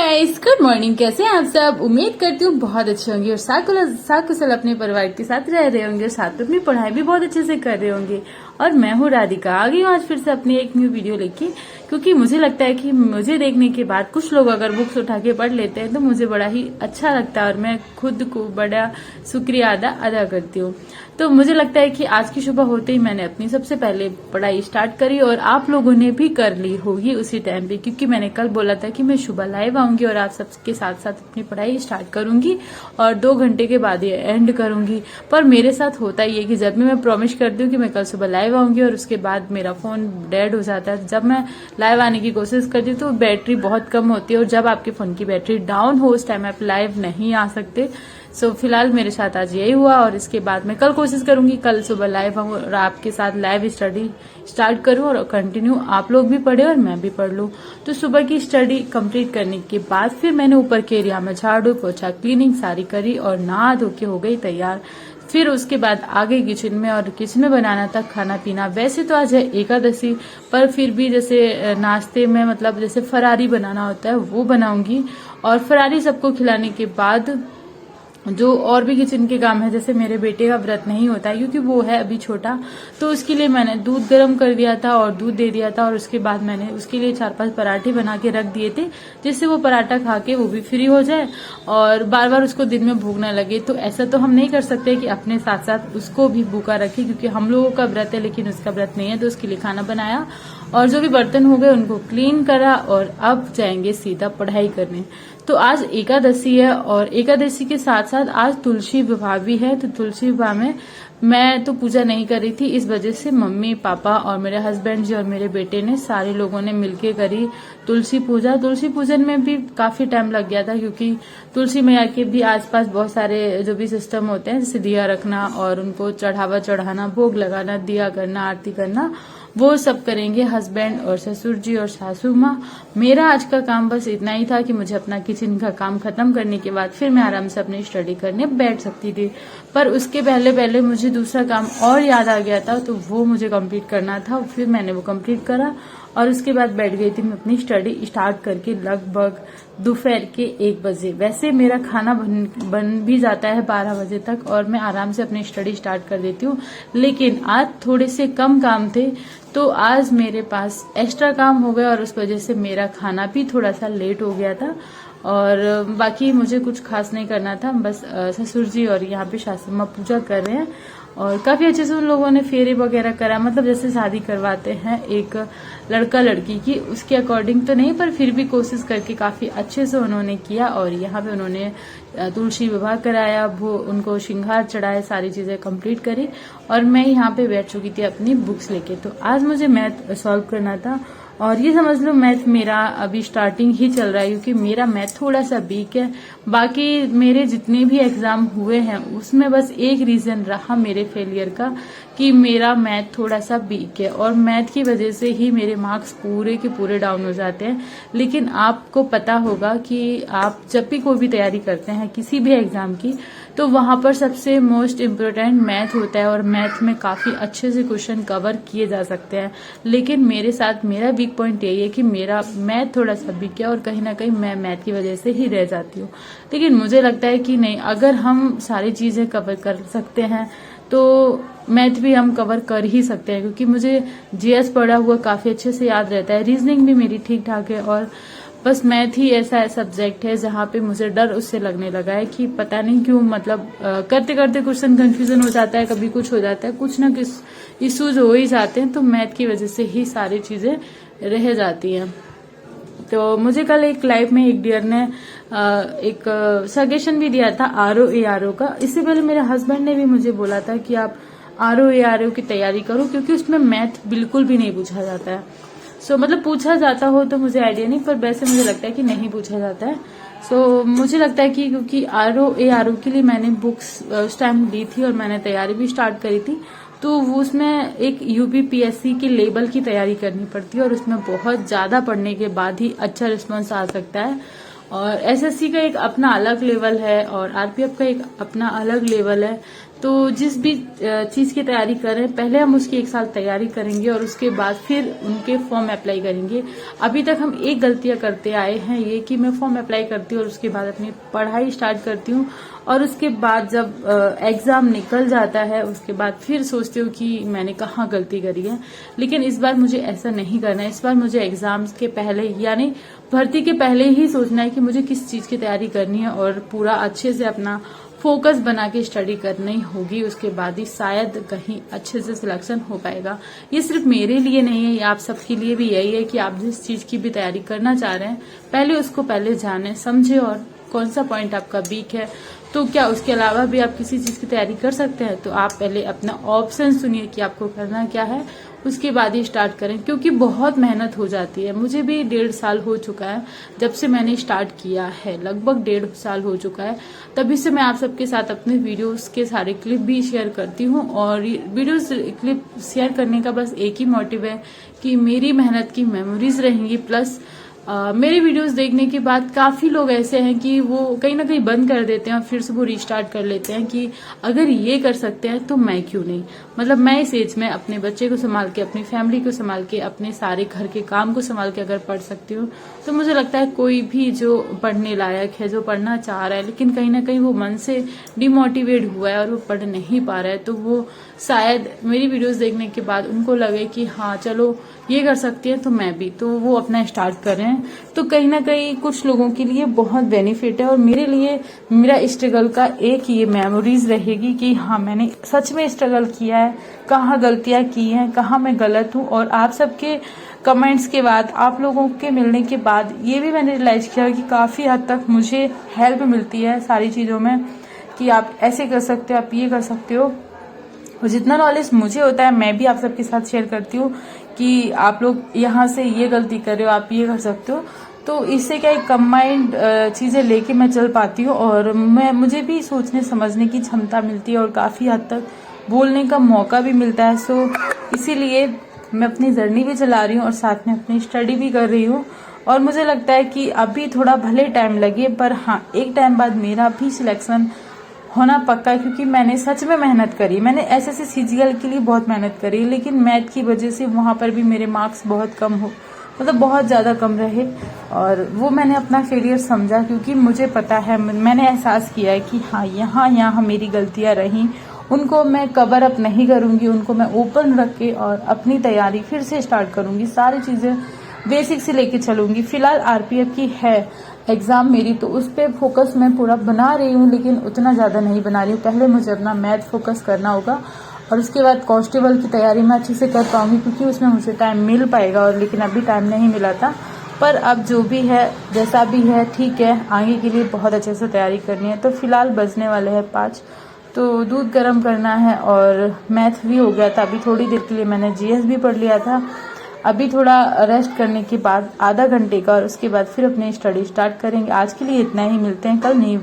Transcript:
Guys, good morning. कैसे हैं आप सब? उम्मीद करती हूँ बहुत अच्छे होंगे और साकुशल अपने परिवार के साथ रह रहे होंगे और साथ में अपनी पढ़ाई भी बहुत अच्छे से कर रहे होंगे। और मैं हूँ राधिका, आ गई हूँ आज फिर से अपनी एक न्यू वीडियो लेके, क्योंकि मुझे लगता है कि मुझे देखने के बाद कुछ लोग अगर बुक्स उठा के पढ़ लेते हैं तो मुझे बड़ा ही अच्छा लगता है और मैं खुद को बड़ा शुक्रिया अदा करती हूँ। तो मुझे लगता है कि आज की सुबह होते ही मैंने अपनी सबसे पहले पढ़ाई स्टार्ट करी और आप लोगों ने भी कर ली होगी उसी टाइम पे, क्योंकि मैंने कल बोला था कि मैं सुबह लाइव आऊंगी और आप सबके साथ साथ अपनी पढ़ाई स्टार्ट करूंगी और 2 घंटे के बाद ये एंड करूंगी। पर मेरे साथ होता ही है कि जब भी मैं प्रॉमिस करती हूँ कि मैं कल सुबह लाइव आऊंगी और उसके बाद मेरा फोन डेड हो जाता है। जब मैं लाइव आने की कोशिश करती हूँ तो बैटरी बहुत कम होती है और जब आपके फोन की बैटरी डाउन हो उस टाइम आप लाइव नहीं आ सकते। सो फिलहाल मेरे साथ आज यही हुआ और इसके बाद मैं कल कोशिश करूंगी कल सुबह लाइव आऊं और आपके साथ लाइव स्टडी स्टार्ट करूं और कंटिन्यू आप लोग भी पढ़े और मैं भी पढ़ लूं। तो सुबह की स्टडी कंप्लीट करने के बाद फिर मैंने ऊपर के एरिया में झाड़ू पोछा क्लीनिंग सारी करी और नहा धो के हो गई तैयार। फिर उसके बाद आ गई किचन में और किचन में बनाना था खाना पीना। वैसे तो आज है एकादशी, पर फिर भी जैसे नाश्ते में मतलब जैसे फरारी बनाना होता है वो बनाऊंगी और फरारी सबको खिलाने के बाद जो और भी किचन के काम है, जैसे मेरे बेटे का व्रत नहीं होता है क्योंकि वो है अभी छोटा, तो उसके लिए मैंने दूध गर्म कर दिया था और दूध दे दिया था और उसके बाद मैंने उसके लिए 4-5 पराठे बना के रख दिए थे जिससे वो पराठा खा के वो भी फ्री हो जाए और बार बार उसको दिन में भूख ना लगे। तो ऐसा तो हम नहीं कर सकते कि अपने साथ साथ उसको भी भूखा रखे, क्योंकि हम लोगों का व्रत है लेकिन उसका व्रत नहीं है। तो उसके लिए खाना बनाया और जो भी बर्तन हो गए उनको क्लीन करा और अब जाएंगे सीधा पढ़ाई करने। तो आज एकादशी है और एकादशी के साथ साथ आज तुलसी विवाह भी है। तो तुलसी विवाह में मैं तो पूजा नहीं कर रही थी, इस वजह से मम्मी पापा और मेरे हस्बैंड जी और मेरे बेटे ने सारे लोगों ने मिलके करी तुलसी पूजा। तुलसी पूजन में भी काफी टाइम लग गया था क्योंकि तुलसी मैया के भी आसपास बहुत सारे जो भी सिस्टम होते हैं, जैसे दिया रखना और उनको चढ़ावा चढ़ाना, भोग लगाना, दिया करना, आरती करना, वो सब करेंगे हस्बैंड और ससुर जी और सासू माँ। मेरा आज का काम बस इतना ही था कि मुझे अपना किचन का काम खत्म करने के बाद फिर मैं आराम से अपनी स्टडी करने बैठ सकती थी। पर उसके पहले पहले मुझे दूसरा काम और याद आ गया था, तो वो मुझे कंप्लीट करना था। फिर मैंने वो कंप्लीट करा और उसके बाद बैठ गई थी मैं अपनी स्टडी स्टार्ट करके लगभग दोपहर के 1 बजे। वैसे मेरा खाना बन भी जाता है 12 बजे तक और मैं आराम से अपनी स्टडी स्टार्ट कर देती हूँ, लेकिन आज थोड़े से कम काम थे तो आज मेरे पास एक्स्ट्रा काम हो गया और उस वजह से मेरा खाना भी थोड़ा सा लेट हो गया था। और बाकी मुझे कुछ खास नहीं करना था, बस ससुर जी और यहाँ पे सासू माँ पूजा कर रहे हैं और काफी अच्छे से उन लोगों ने फेरे वगैरह करा, मतलब जैसे शादी करवाते हैं एक लड़का लड़की की उसके अकॉर्डिंग तो नहीं, पर फिर भी कोशिश करके काफी अच्छे से उन्होंने किया। और यहाँ पे उन्होंने तुलसी विवाह कराया, वो उनको श्रृंगार चढ़ाए, सारी चीजें कंप्लीट करी और मैं यहाँ पे बैठ चुकी थी अपनी बुक्स लेके। तो आज मुझे मैथ सॉल्व करना था और ये समझ लो मैथ मेरा अभी स्टार्टिंग ही चल रहा है क्योंकि मेरा मैथ थोड़ा सा वीक है। बाकी मेरे जितने भी एग्जाम हुए हैं उसमें बस एक रीजन रहा मेरे फेलियर का कि मेरा मैथ थोड़ा सा वीक है और मैथ की वजह से ही मेरे मार्क्स पूरे के पूरे डाउन हो जाते हैं। लेकिन आपको पता होगा कि आप जब भी कोई भी तैयारी करते हैं किसी भी एग्जाम की, तो वहां पर सबसे मोस्ट इम्पोर्टेंट मैथ होता है और मैथ में काफी अच्छे से क्वेश्चन कवर किए जा सकते हैं। लेकिन मेरे साथ मेरा वीक पॉइंट यही है कि मेरा मैथ थोड़ा सा वीक है और कहीं ना कहीं मैं मैथ की वजह से ही रह जाती हूँ। लेकिन मुझे लगता है कि नहीं, अगर हम सारी चीजें कवर कर सकते हैं तो मैथ भी हम कवर कर ही सकते हैं, क्योंकि मुझे जीएस पढ़ा हुआ काफी अच्छे से याद रहता है, रीजनिंग भी मेरी ठीक ठाक है और बस मैथ ही ऐसा सब्जेक्ट है जहाँ पे मुझे डर उससे लगने लगा है कि पता नहीं क्यों, मतलब करते करते क्वेश्चन कंफ्यूजन हो जाता है, कभी कुछ हो जाता है, कुछ ना कुछ इश्यूज हो ही जाते हैं, तो मैथ की वजह से ही सारी चीजें रह जाती हैं। तो मुझे कल एक लाइव में एक डियर ने एक सजेशन भी दिया था आरओ का। इससे पहले मेरे हस्बैंड ने भी मुझे बोला था कि आप आरओ की तैयारी करो क्योंकि उसमें मैथ बिल्कुल भी नहीं पूछा जाता है। मतलब पूछा जाता हो तो मुझे आइडिया नहीं, पर वैसे मुझे लगता है कि नहीं पूछा जाता है। मुझे लगता है कि क्योंकि आरओ के लिए मैंने बुक्स उस टाइम ली थी और मैंने तैयारी भी स्टार्ट करी थी, तो वो उसमें एक यूपीपीएससी की लेवल की तैयारी करनी पड़ती है और उसमें बहुत ज्यादा पढ़ने के बाद ही अच्छा रिस्पॉन्स आ सकता है। और एसएससी का एक अपना अलग लेवल है और आरपीएफ का एक अपना अलग लेवल है। तो जिस भी चीज की तैयारी कर रहे हैं, पहले हम उसकी 1 साल तैयारी करेंगे और उसके बाद फिर उनके फॉर्म अप्लाई करेंगे। अभी तक हम एक गलतियां करते आए हैं, ये कि मैं फॉर्म अप्लाई करती हूँ और उसके बाद अपनी पढ़ाई स्टार्ट करती हूँ और उसके बाद जब एग्जाम निकल जाता है उसके बाद फिर सोचती हूँ कि मैंने कहाँ गलती करी है। लेकिन इस बार मुझे ऐसा नहीं करना है। इस बार मुझे एग्जाम्स के पहले यानी भर्ती के पहले ही सोचना है कि मुझे किस चीज की तैयारी करनी है और पूरा अच्छे से अपना फोकस बना के स्टडी करनी होगी। उसके बाद ही शायद कहीं अच्छे से सिलेक्शन हो पाएगा। ये सिर्फ मेरे लिए नहीं है, ये आप सबके लिए भी यही है कि आप जिस चीज की भी तैयारी करना चाह रहे हैं पहले उसको पहले जाने समझे और कौन सा पॉइंट आपका वीक है। तो क्या उसके अलावा भी आप किसी चीज की तैयारी कर सकते हैं, तो आप पहले अपना ऑप्शन सुनिए कि आपको करना क्या है, उसके बाद ही स्टार्ट करें, क्योंकि बहुत मेहनत हो जाती है। मुझे भी 1.5 साल हो चुका है जब से मैंने स्टार्ट किया है, लगभग 1.5 साल हो चुका है। तभी से मैं आप सबके साथ अपने वीडियोस के सारे क्लिप भी शेयर करती हूँ और वीडियोस क्लिप शेयर करने का बस एक ही मोटिव है कि मेरी मेहनत की मेमोरीज रहेंगी। प्लस मेरे वीडियोस देखने के बाद काफी लोग ऐसे हैं कि वो कहीं ना कहीं बंद कर देते हैं और फिर से वो रीस्टार्ट कर लेते हैं कि अगर ये कर सकते हैं तो मैं क्यों नहीं। मतलब मैं इस एज में अपने बच्चे को संभाल के, अपनी फैमिली को संभाल के, अपने सारे घर के काम को संभाल के अगर पढ़ सकती हूँ तो मुझे लगता है कोई भी जो पढ़ने लायक है, जो पढ़ना चाह रहा है लेकिन कहीं ना कहीं वो मन से डिमोटिवेट हुआ है और वो पढ़ नहीं पा रहा है, तो वो शायद मेरी वीडियोस देखने के बाद उनको लगे कि हाँ चलो ये कर सकती है तो मैं भी, तो वो अपना स्टार्ट कर रहे हैं। तो कहीं ना कहीं कुछ लोगों के लिए बहुत बेनिफिट है और मेरे लिए मेरा स्ट्रगल का एक ये मेमोरीज रहेगी कि हाँ मैंने सच में स्ट्रगल किया है, कहाँ गलतियां की हैं, कहाँ मैं गलत हूँ। और आप सबके कमेंट्स के बाद, आप लोगों के मिलने के बाद ये भी मैंने रियलाइज किया कि काफी हद तक मुझे हेल्प मिलती है सारी चीजों में कि आप ऐसे कर सकते हो, आप ये कर सकते हो। और जितना नॉलेज मुझे होता है मैं भी आप सबके साथ शेयर करती हूँ कि आप लोग यहाँ से ये गलती कर रहे हो, आप ये कर सकते हो। तो इससे क्या एक कंबाइंड चीजें लेके मैं चल पाती हूँ और मुझे भी सोचने समझने की क्षमता मिलती है और काफी हद तक बोलने का मौका भी मिलता है। सो इसीलिए मैं अपनी जर्नी भी चला रही हूँ और साथ में अपनी स्टडी भी कर रही हूँ। और मुझे लगता है कि अभी थोड़ा भले टाइम लगे पर हाँ एक टाइम बाद मेरा भी सिलेक्शन होना पक्का है, क्योंकि मैंने सच में मेहनत करी। मैंने एसएससी सीजीएल के लिए बहुत मेहनत करी, लेकिन मैथ की वजह से वहां पर भी मेरे मार्क्स बहुत कम हो, मतलब बहुत ज्यादा कम रहे और वो मैंने अपना फेलियर समझा, क्योंकि मुझे पता है, मैंने एहसास किया है कि हाँ यहाँ मेरी गलतियां रही, उनको मैं कवर अप नहीं करूंगी, उनको मैं ओपन रख के और अपनी तैयारी फिर से स्टार्ट करूंगी, सारी चीजें बेसिक से लेके चलूंगी। फिलहाल आरपीएफ की है एग्जाम मेरी, तो उस पर फोकस मैं पूरा बना रही हूँ, लेकिन उतना ज्यादा नहीं बना रही हूँ। पहले मुझे अपना मैथ फोकस करना होगा और उसके बाद कांस्टेबल की तैयारी मैं अच्छे से कर पाऊंगी, क्योंकि उसमें मुझे टाइम मिल पाएगा। और लेकिन अभी टाइम नहीं मिला था, पर अब जो भी है जैसा भी है ठीक है, आगे के लिए बहुत अच्छे से तैयारी करनी है। तो फिलहाल बजने वाले हैं 5, तो दूध गर्म करना है और मैथ भी हो गया था। अभी थोड़ी देर के लिए मैंने जीएस भी पढ़ लिया था। अभी थोड़ा रेस्ट करने के बाद आधा घंटे का, और उसके बाद फिर अपनी स्टडी स्टार्ट करेंगे। आज के लिए इतना ही, मिलते हैं कल नई